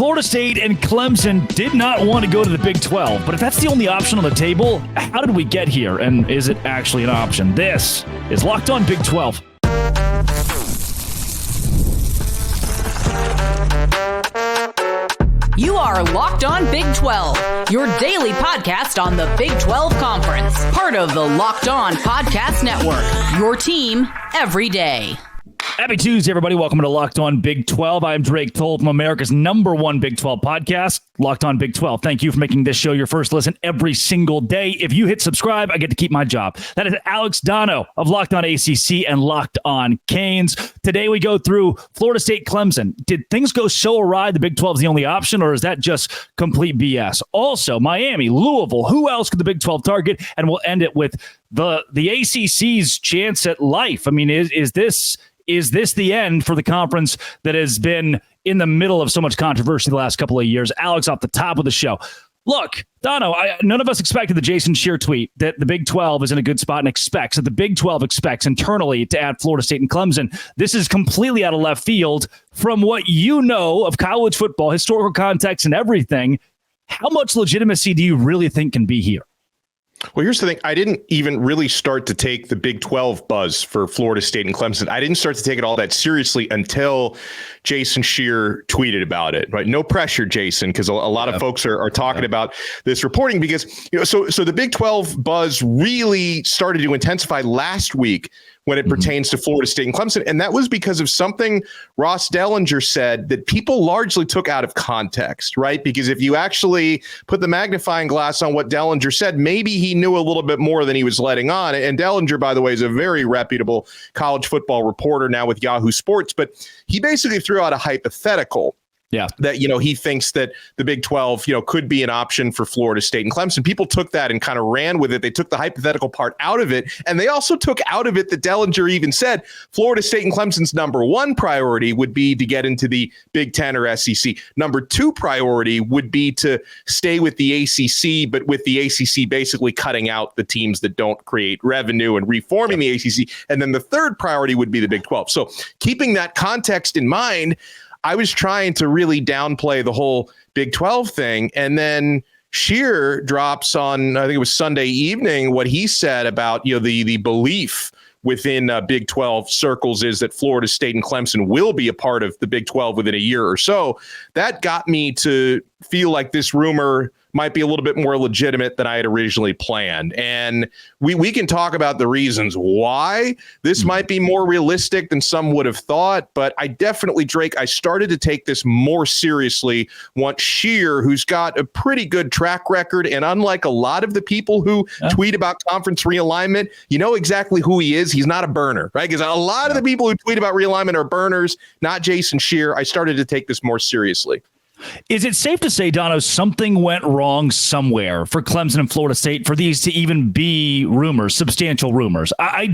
Florida State and Clemson did not want to go to the Big 12, but if that's the only option on the table, how did we get here? And is it actually an option? This is Locked On Big 12. You are Locked On Big 12, your daily podcast on the Big 12 Conference. Part of the Locked On Podcast Network, your team every day. Happy Tuesday, everybody. Welcome to Locked On Big 12. I'm Drake Toll from America's #1 Big 12 podcast, Locked On Big 12. Thank you for making this show your first listen every single day. If you hit subscribe, I get to keep my job. That is Alex Dono of Locked On ACC and Locked On Canes. Today we go through Florida State Clemson. Did things go so awry the Big 12 is the only option, or is that just complete BS? Also, Miami, Louisville, who else could the Big 12 target? And we'll end it with the ACC's chance at life. I mean, is this the end for the conference that has been in the middle of so much controversy the last couple of years? Alex, off the top of the show. Look, Dono, none of us expected the Jason Scheer tweet that the Big 12 is in a good spot and expects that the Big 12 expects internally to add Florida State and Clemson. This is completely out of left field from what you know of college football, historical context and everything. How much legitimacy do you really think can be here? Well, here's the thing. I didn't even really start to take the Big 12 buzz for Florida State and Clemson. I didn't start to take it all that seriously until Jason Scheer tweeted about it. Right? No pressure, Jason, because a lot of folks are talking about this reporting because, so the Big 12 buzz really started to intensify last week when it pertains to Florida State and Clemson. And that was because of something Ross Dellinger said that people largely took out of context, right? Because if you actually put the magnifying glass on what Dellinger said, maybe he knew a little bit more than he was letting on. And Dellinger, by the way, is a very reputable college football reporter now with Yahoo Sports, but he basically threw out a hypothetical. Yeah, that, he thinks that the Big 12, could be an option for Florida State and Clemson. People took that and kind of ran with it. They took the hypothetical part out of it. And they also took out of it that Dellinger even said Florida State and Clemson's #1 priority would be to get into the Big 10 or SEC. #2 priority would be to stay with the ACC, but with the ACC basically cutting out the teams that don't create revenue and reforming the ACC. And then the third priority would be the Big 12. So keeping that context in mind, I was trying to really downplay the whole Big 12 thing. And then Scheer drops on, I think it was Sunday evening, what he said about, the belief within Big 12 circles is that Florida State and Clemson will be a part of the Big 12 within a year or so. That got me to feel like this rumor might be a little bit more legitimate than I had originally planned. And we can talk about the reasons why this might be more realistic than some would have thought. But I definitely, Drake, I started to take this more seriously once Scheer, who's got a pretty good track record, and unlike a lot of the people who tweet about conference realignment, you know exactly who he is. He's not a burner, right? Because a lot of the people who tweet about realignment are burners, not Jason Scheer. I started to take this more seriously. Is it safe to say, Dono, something went wrong somewhere for Clemson and Florida State for these to even be rumors, substantial rumors? I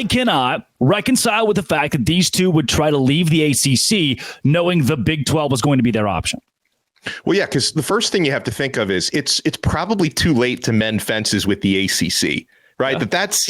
cannot reconcile with the fact that these two would try to leave the ACC knowing the Big 12 was going to be their option. Well, yeah, because the first thing you have to think of is it's probably too late to mend fences with the ACC. Right. Yeah. That's,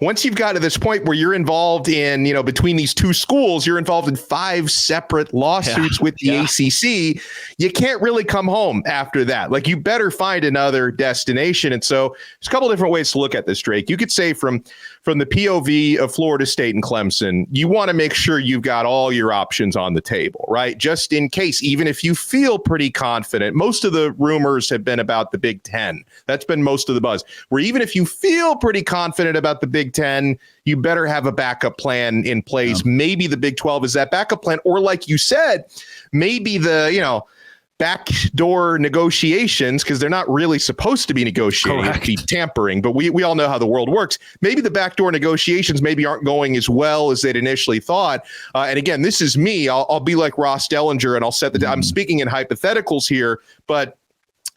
once you've got to this point where you're involved in, between these two schools, you're involved in 5 separate lawsuits with the ACC. You can't really come home after that. Like, you better find another destination. And so there's a couple different ways to look at this, Drake. You could say from the POV of Florida State and Clemson, you want to make sure you've got all your options on the table, right? Just in case, even if you feel pretty confident. Most of the rumors have been about the Big 10. That's been most of the buzz. Where even if you feel pretty confident about the Big 10, you better have a backup plan in place. Yeah. Maybe the Big 12 is that backup plan, or like you said, maybe the, backdoor negotiations, because they're not really supposed to be negotiating, be tampering, but we all know how the world works. Maybe the backdoor negotiations maybe aren't going as well as they'd initially thought. And again, this is me. I'll be like Ross Dellinger, and I'll set I'm speaking in hypotheticals here, but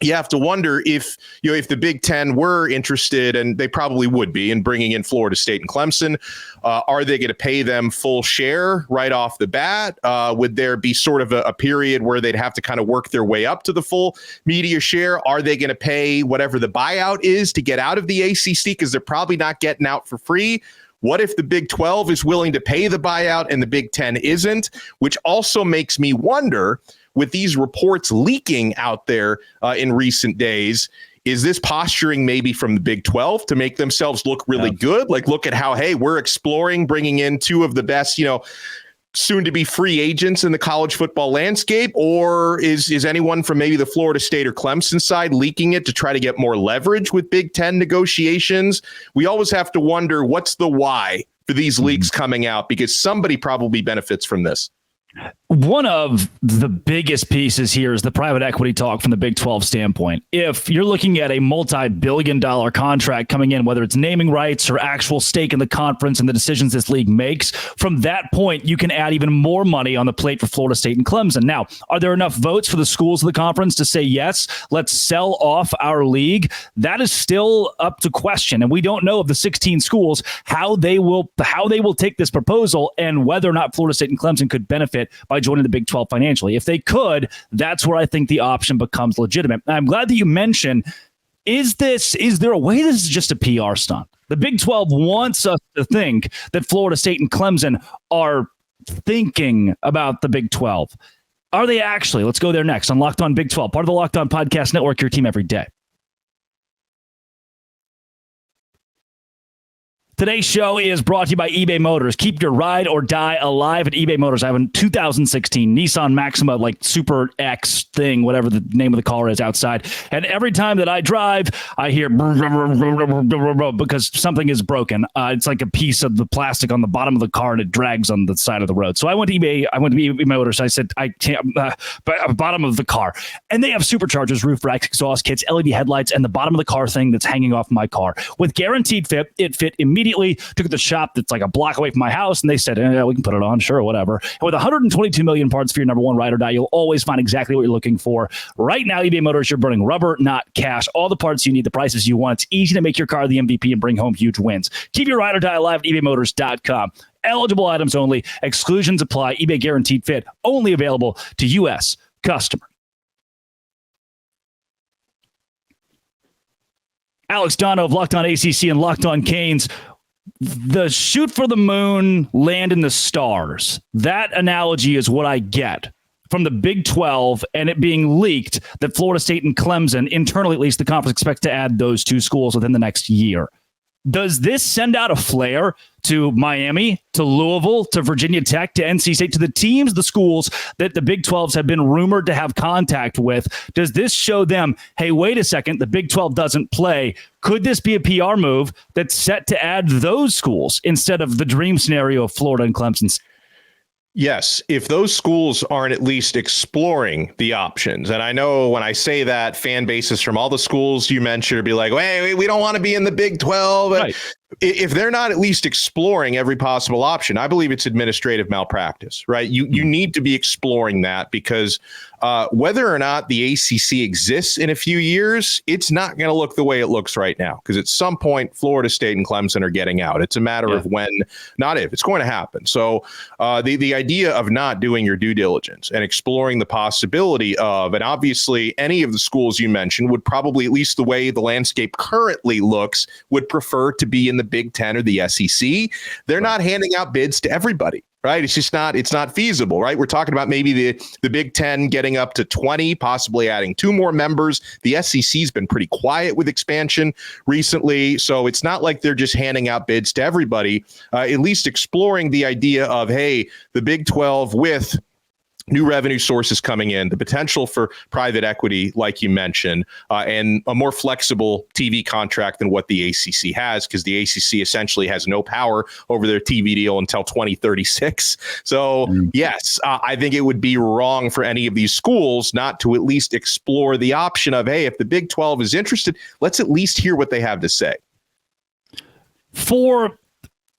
you have to wonder if the Big Ten were interested, and they probably would be, in bringing in Florida State and Clemson. Are they going to pay them full share right off the bat? Would there be sort of a period where they'd have to kind of work their way up to the full media share? Are they going to pay whatever the buyout is to get out of the ACC? Because they're probably not getting out for free. What if the Big 12 is willing to pay the buyout and the Big 10 isn't? Which also makes me wonder, with these reports leaking out there in recent days, is this posturing maybe from the Big 12 to make themselves look really good? Like, look at how, hey, we're exploring bringing in two of the best, soon to be free agents in the college football landscape? Or is anyone from maybe the Florida State or Clemson side leaking it to try to get more leverage with Big 10 negotiations? We always have to wonder, what's the why for these leaks coming out? Because somebody probably benefits from this. One of the biggest pieces here is the private equity talk from the Big 12 standpoint. If you're looking at a multi-billion-dollar contract coming in, whether it's naming rights or actual stake in the conference and the decisions this league makes, from that point, you can add even more money on the plate for Florida State and Clemson. Now, are there enough votes for the schools of the conference to say, yes, let's sell off our league? That is still up to question. And we don't know of the 16 schools, how they will take this proposal and whether or not Florida State and Clemson could benefit by joining the Big 12 financially. If they could, that's where I think the option becomes legitimate. I'm glad that you mentioned, is there a way this is just a PR stunt? The Big 12 wants us to think that Florida State and Clemson are thinking about the Big 12. Are they actually? Let's go there next on Locked On Big 12, part of the Locked On Podcast Network, your team every day. Today's show is brought to you by eBay Motors. Keep your ride or die alive at eBay Motors. I have a 2016 Nissan Maxima, like Super X thing, whatever the name of the car is outside. And every time that I drive, I hear because something is broken. It's like a piece of the plastic on the bottom of the car and it drags on the side of the road. So I went to eBay Motors. I said, I can't, bottom of the car. And they have superchargers, roof racks, exhaust kits, LED headlights, and the bottom of the car thing that's hanging off my car. With Guaranteed Fit, it fit immediately. Took it to the shop that's like a block away from my house, and they said, we can put it on, sure, whatever. And with 122 million parts for your number one ride or die, you'll always find exactly what you're looking for. Right now, eBay Motors, you're burning rubber, not cash. All the parts you need, the prices you want. It's easy to make your car the MVP and bring home huge wins. Keep your ride or die alive at ebaymotors.com. Eligible items only. Exclusions apply. eBay Guaranteed Fit. Only available to U.S. customer. Alex Dono of Locked On ACC and Locked On Canes. The shoot for the moon, land in the stars. That analogy is what I get from the Big 12 and it being leaked that Florida State and Clemson, internally at least, the conference expects to add those two schools within the next year. Does this send out a flare to Miami, to Louisville, to Virginia Tech, to NC State, to the teams, the schools that the Big 12s have been rumored to have contact with? Does this show them, hey, wait a second, the Big 12 doesn't play? Could this be a PR move that's set to add those schools instead of the dream scenario of Florida and Clemson? Yes, if those schools aren't at least exploring the options. And I know when I say that, fan bases from all the schools you mentioned would be like, hey, we don't want to be in the Big 12. Right. If they're not at least exploring every possible option, I believe it's administrative malpractice, right? You need to be exploring that because whether or not the ACC exists in a few years, it's not going to look the way it looks right now because at some point, Florida State and Clemson are getting out. It's a matter of when, not if. It's going to happen. So the idea of not doing your due diligence and exploring the possibility of, and obviously any of the schools you mentioned would probably, at least the way the landscape currently looks, would prefer to be in the Big 10 or the SEC. They're not handing out bids to everybody, right? It's not feasible, right? We're talking about maybe the Big 10 getting up to 20, possibly adding 2 more members. The SEC's been pretty quiet with expansion recently. So it's not like they're just handing out bids to everybody, at least exploring the idea of, hey, the Big 12 with new revenue sources coming in, the potential for private equity, like you mentioned, and a more flexible TV contract than what the ACC has, because the ACC essentially has no power over their TV deal until 2036. So, yes, I think it would be wrong for any of these schools not to at least explore the option of, hey, if the Big 12 is interested, let's at least hear what they have to say. For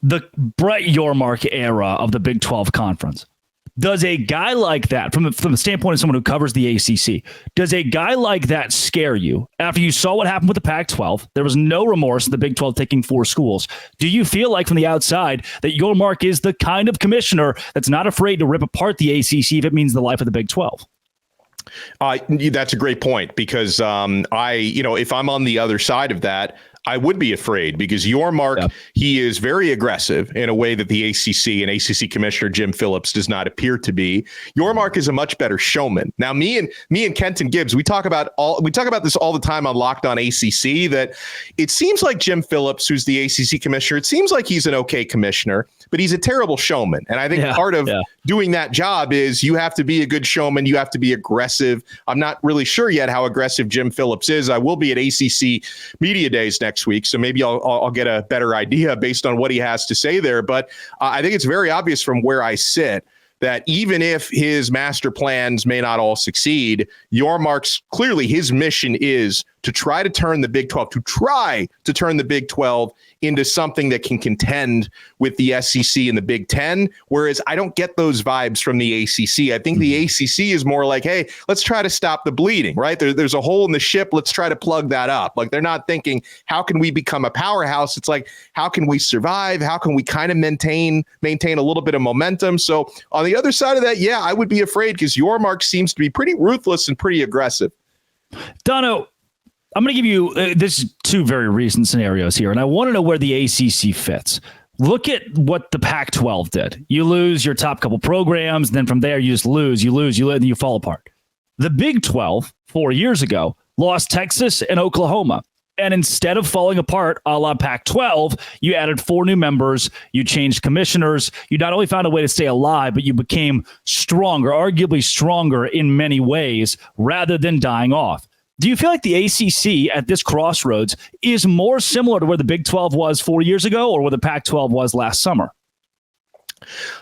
the Brett Yormark era of the Big 12 conference, does a guy like that, from the standpoint of someone who covers the ACC, does a guy like that scare you? After you saw what happened with the Pac-12, there was no remorse in the Big 12 taking 4 schools. Do you feel like from the outside that Yormark is the kind of commissioner that's not afraid to rip apart the ACC if it means the life of the Big 12? That's a great point because if I'm on the other side of that, I would be afraid because Yormark, he is very aggressive in a way that the ACC and ACC Commissioner Jim Phillips does not appear to be. Yormark is a much better showman. Now, me and Kenton Gibbs, we talk about this all the time on Locked On ACC, that it seems like Jim Phillips, who's the ACC Commissioner, it seems like he's an okay commissioner, but he's a terrible showman. And I think part of doing that job is you have to be a good showman. You have to be aggressive. I'm not really sure yet how aggressive Jim Phillips is. I will be at ACC Media Days next week, so maybe I'll get a better idea based on what he has to say there. But I think it's very obvious from where I sit that even if his master plans may not all succeed, Yormark's clearly his mission is to try to turn the Big 12, into something that can contend with the SEC and the Big 10, whereas I don't get those vibes from the ACC. I think the ACC is more like, hey, let's try to stop the bleeding, right? There's a hole in the ship. Let's try to plug that up. Like, they're not thinking, how can we become a powerhouse? It's like, how can we survive? How can we kind of maintain a little bit of momentum? So on the other side of that, yeah, I would be afraid because Yormark seems to be pretty ruthless and pretty aggressive. Dono, I'm going to give you this is two very recent scenarios here, and I want to know where the ACC fits. Look at what the Pac-12 did. You lose your top couple programs, and then from there you just lose, and you fall apart. The Big 12, 4 years ago, lost Texas and Oklahoma. And instead of falling apart a la Pac-12, you added 4 new members, you changed commissioners, you not only found a way to stay alive, but you became stronger, arguably stronger in many ways, rather than dying off. Do you feel like the ACC at this crossroads is more similar to where the Big 12 was 4 years ago or where the Pac-12 was last summer?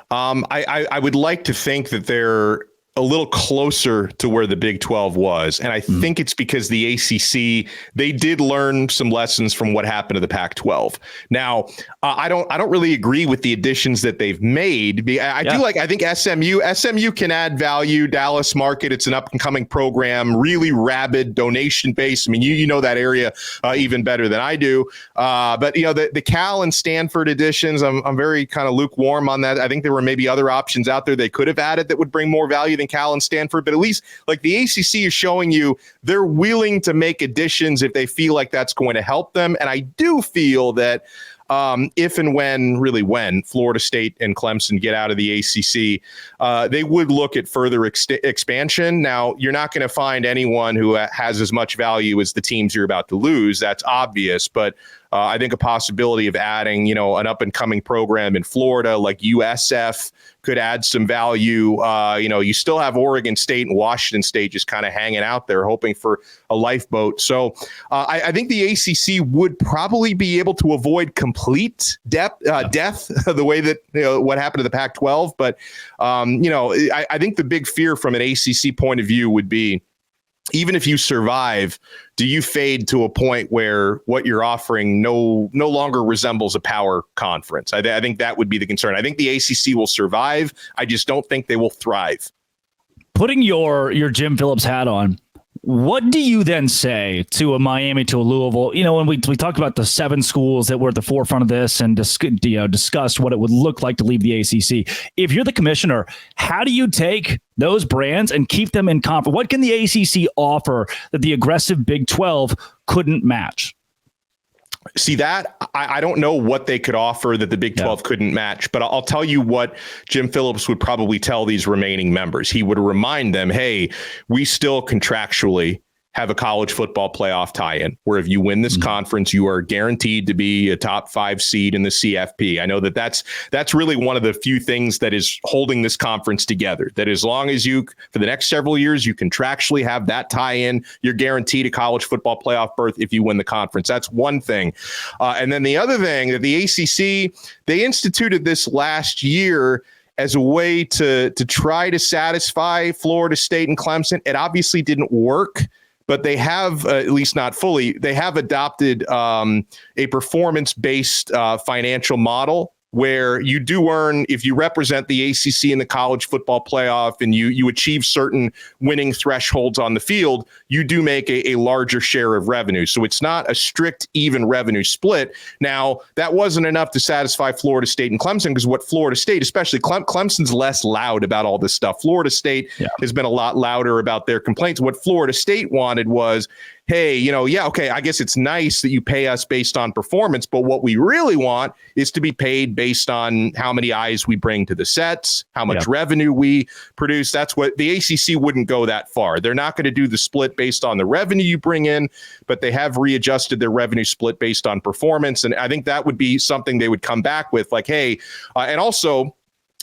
I would like to think that they're a little closer to where the Big 12 was. And I think it's because the ACC, they did learn some lessons from what happened to the Pac-12. Now, I don't really agree with the additions that they've made. I think SMU can add value. Dallas market, it's an up and coming program, really rabid donation base. I mean, you know that area even better than I do. But the Cal and Stanford additions, I'm very kind of lukewarm on that. I think there were maybe other options out there they could have added that would bring more value than Cal and Stanford, but at least like the ACC is showing you they're willing to make additions if they feel like that's going to help them. And I do feel that if and when Florida State and Clemson get out of the ACC, they would look at further expansion. Now, you're not going to find anyone who has as much value as the teams you're about to lose. That's obvious, but I think a possibility of adding, an up and coming program in Florida like USF could add some value. You still have Oregon State and Washington State just kind of hanging out there, hoping for a lifeboat. So I think the ACC would probably be able to avoid complete death the way that what happened to the Pac-12. But I think the big fear from an ACC point of view would be, even if you survive, do you fade to a point where what you're offering no longer resembles a power conference? I think that would be the concern. I think the ACC will survive. I just don't think they will thrive. Putting your Jim Phillips hat on, what do you then say to a Miami, to a Louisville? When we talked about the 7 schools that were at the forefront of this and discussed what it would look like to leave the ACC. If you're the commissioner, how do you take those brands and keep them in conference? What can the ACC offer that the aggressive Big 12 couldn't match? See that? I don't know what they could offer that the Big 12 couldn't match, but I'll tell you what Jim Phillips would probably tell these remaining members. He would remind them, hey, we still contractually have a college football playoff tie-in where if you win this conference, you are guaranteed to be a top 5 seed in the CFP. I know that's really one of the few things that is holding this conference together, that as long as you, for the next several years, you contractually have that tie-in, you're guaranteed a college football playoff berth if you win the conference. That's one thing. And then the other thing that the ACC, they instituted this last year as a way to try to satisfy Florida State and Clemson. It obviously didn't work, but they have, at least not fully, they have adopted a performance-based financial model where you do earn, if you represent the ACC in the college football playoff and you achieve certain winning thresholds on the field, you do make a larger share of revenue. So it's not a strict even revenue split. Now, that wasn't enough to satisfy Florida State and Clemson, because what Florida State, especially Clemson's less loud about all this stuff. Florida State has been a lot louder about their complaints. What Florida State wanted was, hey, yeah, okay, I guess it's nice that you pay us based on performance, but what we really want is to be paid based on how many eyes we bring to the sets, how much revenue we produce. That's what the ACC wouldn't go that far. They're not going to do the split based on the revenue you bring in, but they have readjusted their revenue split based on performance. And I think that would be something they would come back with, like, hey, and also,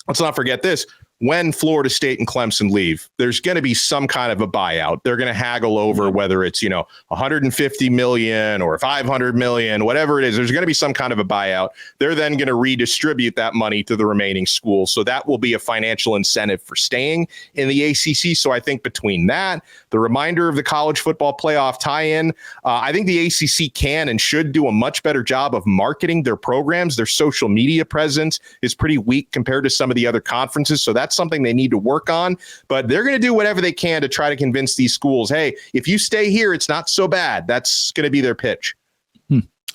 let's not forget this. When Florida State and Clemson leave, there's going to be some kind of a buyout. They're going to haggle over whether it's, 150 million or 500 million, whatever it is. There's going to be some kind of a buyout. They're then going to redistribute that money to the remaining schools. So that will be a financial incentive for staying in the ACC. So I think between that, the reminder of the college football playoff tie-in, I think the ACC can and should do a much better job of marketing their programs. Their social media presence is pretty weak compared to some of the other conferences. So that's something they need to work on, but they're going to do whatever they can to try to convince these schools, hey, if you stay here, it's not so bad. That's going to be their pitch.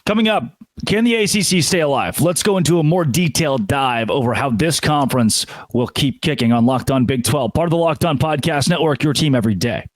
Coming up, can the ACC stay alive? Let's go into a more detailed dive over how this conference will keep kicking on Locked On Big 12, part of the Locked On Podcast Network, your team every day.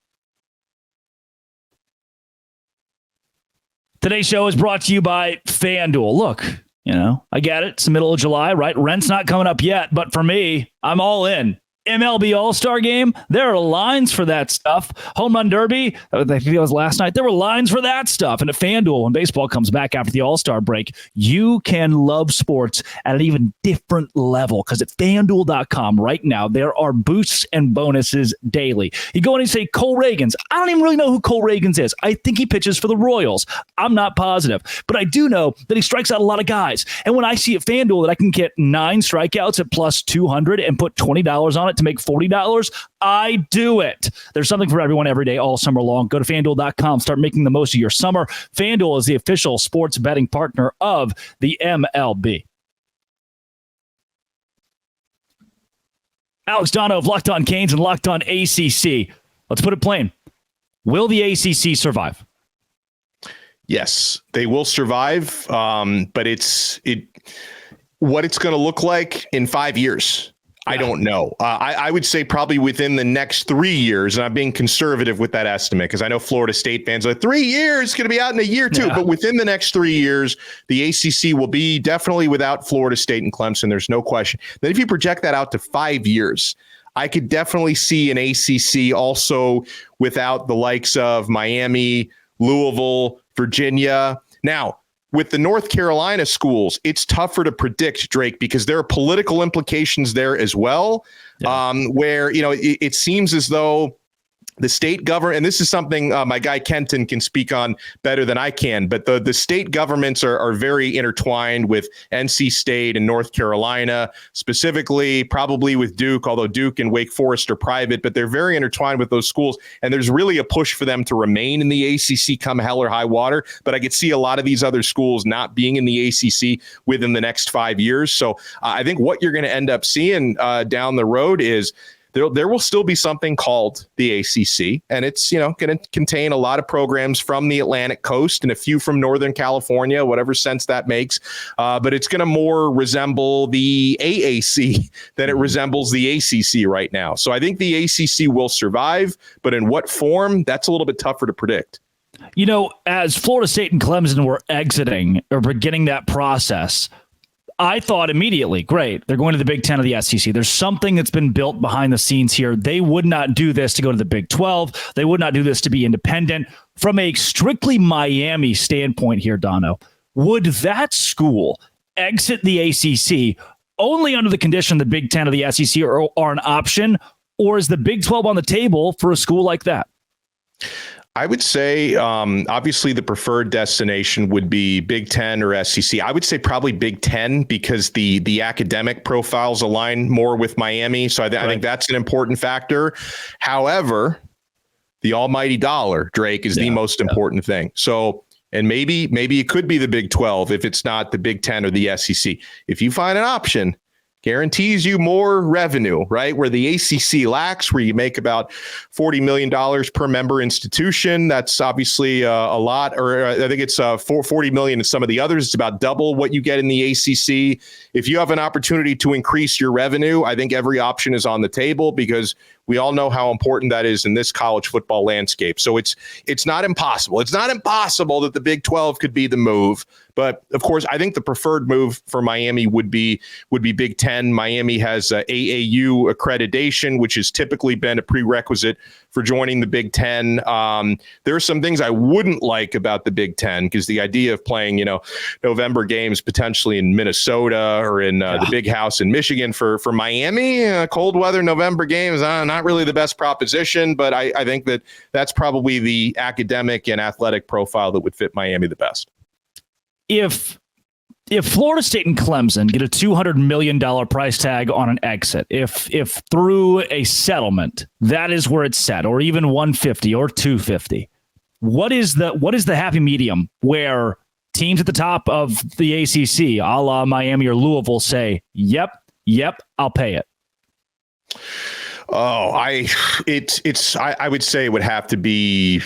Today's show is brought to you by FanDuel. Look, I get it. It's the middle of July, right? Rent's not coming up yet, but for me, I'm all in. MLB All-Star Game, there are lines for that stuff. Home Run Derby, I think it was last night, there were lines for that stuff. And at FanDuel, when baseball comes back after the All-Star break, you can love sports at an even different level. Because at FanDuel.com right now, there are boosts and bonuses daily. You go in and say, Cole Reagans. I don't even really know who Cole Reagans is. I think he pitches for the Royals. I'm not positive. But I do know that he strikes out a lot of guys. And when I see at FanDuel that I can get 9 strikeouts at plus 200 and put $20 on it to make $40, I do it. There's something for everyone every day, all summer long. Go to FanDuel.com. Start making the most of your summer. FanDuel is the official sports betting partner of the MLB. Alex Dono of Locked On Canes and Locked On ACC. Let's put it plain. Will the ACC survive? Yes, they will survive, but what it's going to look like in 5 years. I don't know. I would say probably within the next 3 years, and I'm being conservative with that estimate because I know Florida State fans are like, 3 years, it's going to be out in a year too. But within the next 3 years, the ACC will be definitely without Florida State and Clemson. There's no question. Then if you project that out to 5 years, I could definitely see an ACC also without the likes of Miami, Louisville, Virginia. Now, with the North Carolina schools, it's tougher to predict, Drake, because there are political implications there as well, where, it seems as though the state government, and this is something my guy Kenton can speak on better than I can, but the state governments are very intertwined with NC State and North Carolina, specifically probably with Duke, although Duke and Wake Forest are private, but they're very intertwined with those schools. And there's really a push for them to remain in the ACC come hell or high water. But I could see a lot of these other schools not being in the ACC within the next 5 years. So I think what you're going to end up seeing down the road is there will still be something called the ACC, and it's going to contain a lot of programs from the Atlantic coast and a few from Northern California, whatever sense that makes. But it's going to more resemble the AAC than it resembles the ACC right now. So I think the ACC will survive, but in what form, that's a little bit tougher to predict. As Florida State and Clemson were exiting or beginning that process, I thought immediately, great, they're going to the Big 10 of the SEC. There's something that's been built behind the scenes here. They would not do this to go to the Big 12. They would not do this to be independent. From a strictly Miami standpoint here, Dono, would that school exit the ACC only under the condition the Big 10 of the SEC are an option, or is the Big 12 on the table for a school like that? I would say, obviously, the preferred destination would be Big 10 or SEC. I would say probably Big 10 because the academic profiles align more with Miami. So I think that's an important factor. However, the almighty dollar, Drake, is the most important thing. So, and maybe it could be the Big 12 if it's not the Big 10 or the SEC. If you find an option, guarantees you more revenue, right? Where the ACC lacks, where you make about $40 million per member institution. That's obviously a lot, or I think it's $40 million in some of the others. It's about double what you get in the ACC. If you have an opportunity to increase your revenue, I think every option is on the table because We all know how important that is in this college football landscape. So it's not impossible. It's not impossible that the Big 12 could be the move. But of course, I think the preferred move for Miami would be Big 10. Miami has AAU accreditation, which has typically been a prerequisite for joining the Big 10. There are some things I wouldn't like about the Big 10, because the idea of playing, November games potentially in Minnesota or in the Big House in Michigan for Miami, cold weather November games, not really the best proposition. But I think that's probably the academic and athletic profile that would fit Miami the best. If Florida State and Clemson get a $200 million price tag on an exit, if through a settlement that is where it's set, or even 150 or 250, what is the happy medium where teams at the top of the ACC, a la Miami or Louisville, say, "Yep, I'll pay it"? Oh, I would say it would have to be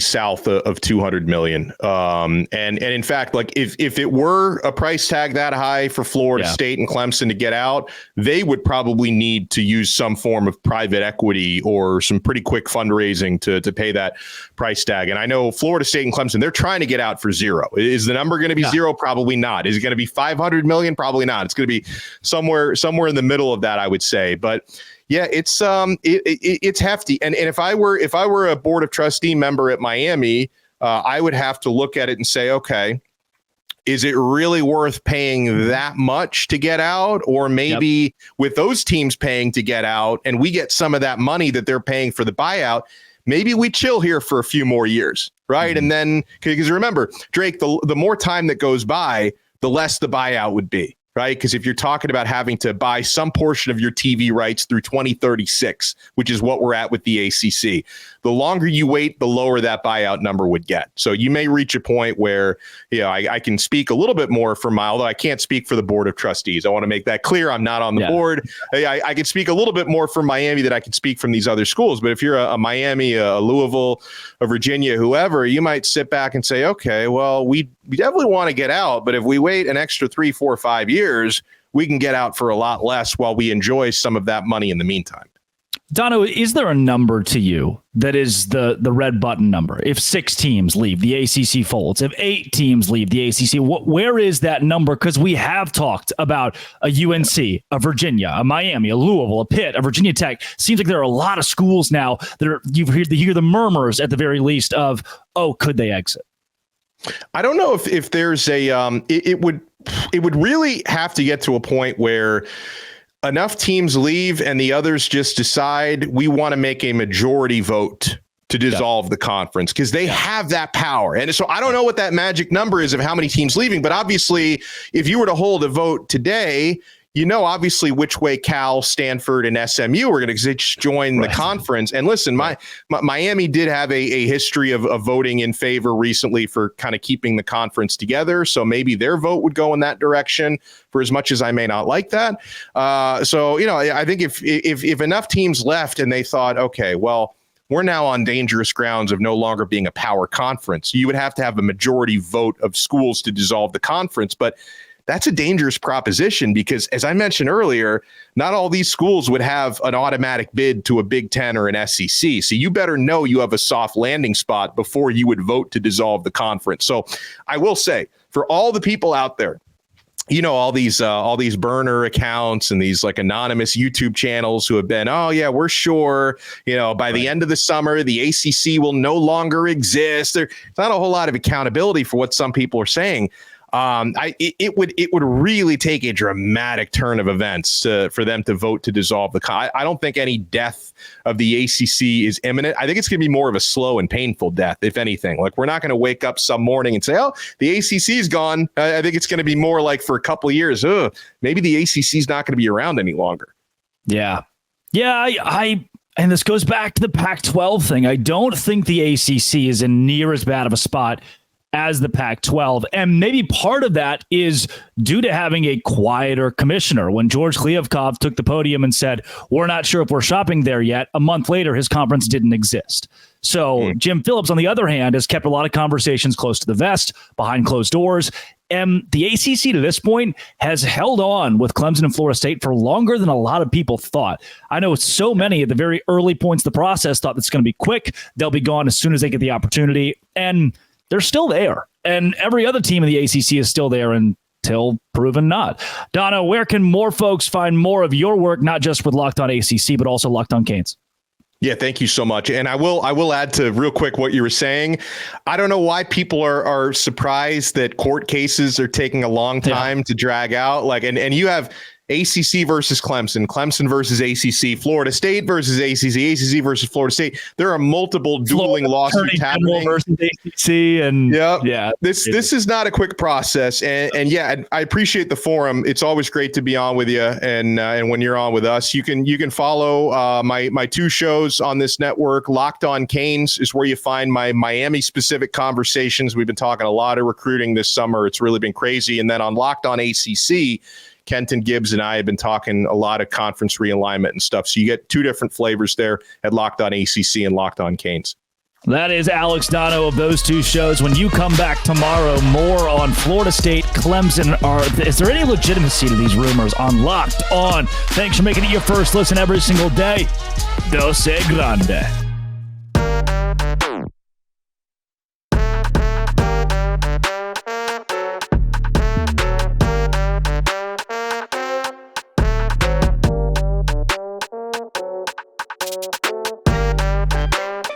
south of 200 million. And in fact, like if it were a price tag that high for Florida State and Clemson to get out, they would probably need to use some form of private equity or some pretty quick fundraising to pay that price tag. And I know Florida State and Clemson, they're trying to get out for zero. Is the number going to be zero? Probably not. Is it going to be 500 million? Probably not. It's going to be somewhere in the middle of that, I would say. But yeah, it's hefty. And if I were a board of trustee member at Miami, I would have to look at it and say, okay, is it really worth paying that much to get out? Or maybe with those teams paying to get out and we get some of that money that they're paying for the buyout, maybe we chill here for a few more years, right? Mm-hmm. And then, because remember, Drake, the more time that goes by, the less the buyout would be. Right? Because if you're talking about having to buy some portion of your TV rights through 2036, which is what we're at with the ACC, the longer you wait, the lower that buyout number would get. So you may reach a point where, I can speak a little bit more for although I can't speak for the board of trustees. I want to make that clear. I'm not on the board. I can speak a little bit more for Miami than I can speak from these other schools. But if you're a Miami, a Louisville, a Virginia, whoever, you might sit back and say, okay, well, we definitely want to get out. But if we wait an extra 3, 4, 5 years, we can get out for a lot less while we enjoy some of that money in the meantime. Dono, is there a number to you that is the red button number? If 6 teams leave, the ACC folds. If 8 teams leave, the ACC, where is that number? Because we have talked about a UNC, a Virginia, a Miami, a Louisville, a Pitt, a Virginia Tech. Seems like there are a lot of schools now that you hear the murmurs at the very least of, could they exit? I don't know if there's it would really have to get to a point where enough teams leave and the others just decide we want to make a majority vote to dissolve the conference, because they have that power. And so I don't know what that magic number is of how many teams leaving, but obviously if you were to hold a vote today, obviously which way Cal, Stanford, and SMU are going to join the conference. And listen, Miami did have a history of voting in favor recently for kind of keeping the conference together. So maybe their vote would go in that direction, for as much as I may not like that. I think if enough teams left and they thought, okay, well, we're now on dangerous grounds of no longer being a power conference, you would have to have a majority vote of schools to dissolve the conference. But that's a dangerous proposition because, as I mentioned earlier, not all these schools would have an automatic bid to a Big 10 or an SEC. So you better know you have a soft landing spot before you would vote to dissolve the conference. So I will say, for all the people out there, all these burner accounts and these like anonymous YouTube channels who have been, we're sure, by the end of the summer, the ACC will no longer exist. There's not a whole lot of accountability for what some people are saying. It would really take a dramatic turn of events for them to vote to dissolve the I don't think any death of the ACC is imminent. I think it's going to be more of a slow and painful death, if anything. Like, we're not going to wake up some morning and say, the ACC is gone. I think it's going to be more like for a couple of years. Maybe the ACC is not going to be around any longer. Yeah. And this goes back to the Pac-12 thing. I don't think the ACC is in near as bad of a spot as the Pac-12. And maybe part of that is due to having a quieter commissioner. When George Kliavkov took the podium and said, we're not sure if we're shopping there yet, a month later, his conference didn't exist. So Jim Phillips, on the other hand, has kept a lot of conversations close to the vest, behind closed doors. And the ACC to this point has held on with Clemson and Florida State for longer than a lot of people thought. I know so many at the very early points of the process thought it's going to be quick. They'll be gone as soon as they get the opportunity. And they're still there. And every other team in the ACC is still there until proven not. Donna, where can more folks find more of your work, not just with Locked On ACC, but also Locked On Canes? Yeah, thank you so much. And I will add to real quick what you were saying. I don't know why people are surprised that court cases are taking a long time to drag out. And you have ACC versus Clemson, Clemson versus ACC, Florida State versus ACC, ACC versus Florida State. There are multiple dueling lawsuits happening versus ACC, and this is not a quick process. And yeah, I appreciate the forum. It's always great to be on with you, and when you're on with us, you can follow my two shows on this network. Locked On Canes is where you find my Miami specific conversations. We've been talking a lot of recruiting this summer. It's really been crazy. And then on Locked On ACC, Kenton Gibbs and I have been talking a lot of conference realignment and stuff. So you get two different flavors there at Locked On ACC and Locked On Canes. That is Alex Dono of those two shows. When you come back tomorrow, more on Florida State, Clemson. Is there any legitimacy to these rumors on Locked On? Thanks for making it your first listen every single day. Dose Grande.